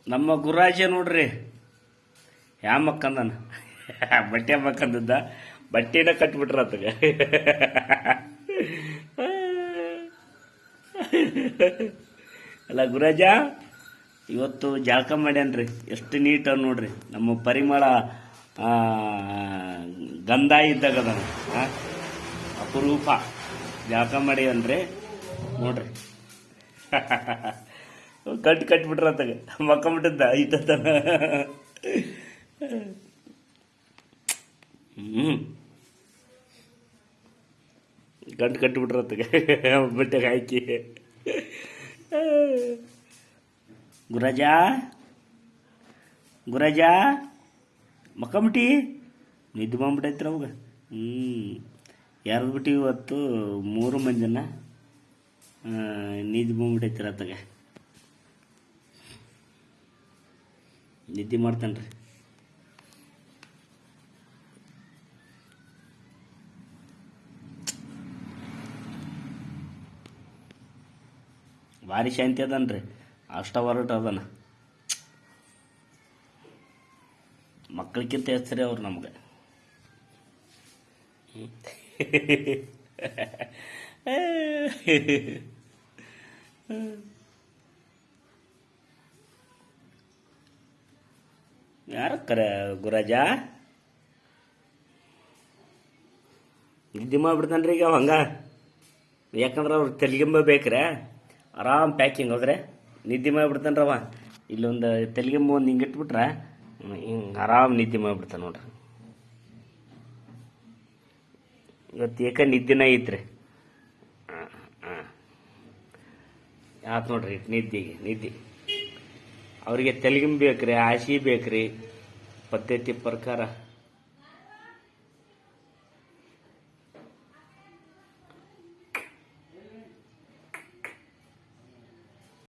ನಮ್ಮ ಗುರಾಜ ನೋಡ್ರಿ ಯಾ ಮಕ್ಕಂದನ ಬಟ್ಟೆ ಮಕ್ಕಂದದ್ದ ಬಟ್ಟೆನ ಕಟ್ಬಿಟ್ರ ಆತಗ ಅಲ್ಲ ಗುರಾಜ ಇವತ್ತು ಜಳಕ ಮಾಡ್ಯಾನ್ರಿ ಎಷ್ಟು ನೀಟ್ ಅವ್ ನೋಡ್ರಿ ನಮ್ಮ ಪರಿಮಳ ಗಂಧ ಇದ್ದಾಗ ಅಪರೂಪ ಜಳಕ ಮಾಡ್ಯಾನ್ರಿ ನೋಡ್ರಿ ಕಟ್ಬಿಟ್ರ ಆತಗ ಮಕ್ಕಂಬಿಟ್ಟಿದ್ದ ಇಟ್ಟತನ ಕಟ್ಬಿಟ್ರತ್ತಗೆ ಬಟ್ಟೆಗೆ ಹಾಕಿ ಗುರಾಜ ಗುರಾಜ ಮಕ್ಕಂಬಿಟ್ಟಿ ನಿದ್ದೆ ಬಂದ್ಬಿಟ್ಟೈತ್ರ ಅವಾಗ ಯಾರ್ದು ಬಿಟ್ಟು ಇವತ್ತು 3 ಮಂದಿನ ನಿದ್ದೆ ಬಂದ್ಬಿಟ್ಟೈತ್ರ ಅತ್ತಗೆ ನಿದ್ದೆ ಮಾಡ್ತಾನ್ರಿ ಭಾರಿ ಶಾಂತಿ ಅದನ್ರಿ ಅಷ್ಟ ಹೊರಟ ಅದನ ಮಕ್ಕಳಿಗಿಂತ ಹೆಸರೇ ಅವ್ರು ನಮ್ಗೆ ಯಾರ ಕರೆ ಗುರಾಜ ನಿದ್ದೆ ಮಾಡ್ಬಿಡ್ತಾನ್ರಿ ಈಗ ಹಂಗ ಯಾಕಂದ್ರೆ ಅವ್ರು ತೆಲಿಗೆಂಬ ಬೇಕ್ರೆ ಆರಾಮ್ ಪ್ಯಾಕಿಂಗ್ ಹೋದ್ರೆ ನಿದ್ದೆ ಮಾಡಿಬಿಡ್ತಾನ್ರವ ಇಲ್ಲೊಂದು ತೆಲಿಗೆಂಬ ಒಂದು ಹಿಂಗೆ ಇಟ್ಬಿಟ್ರೆ ಹಿಂಗೆ ಆರಾಮ್ ನಿದ್ದೆ ಮಾಡಿಬಿಡ್ತಾನೆ ನೋಡ್ರಿ ಇವತ್ತು ಏಕ ನಿದ್ದೆನ ಐತ್ರಿ ಆತು ನೋಡ್ರಿ ನಿದ್ದೆ ಅವರಿಗೆ ತೆಲಿಗೆಂಬ ಬೇಕ್ರಿ ಆಸಿ ಬೇಕ್ರಿ ಪದ್ಧತಿ ಪ್ರಕಾರ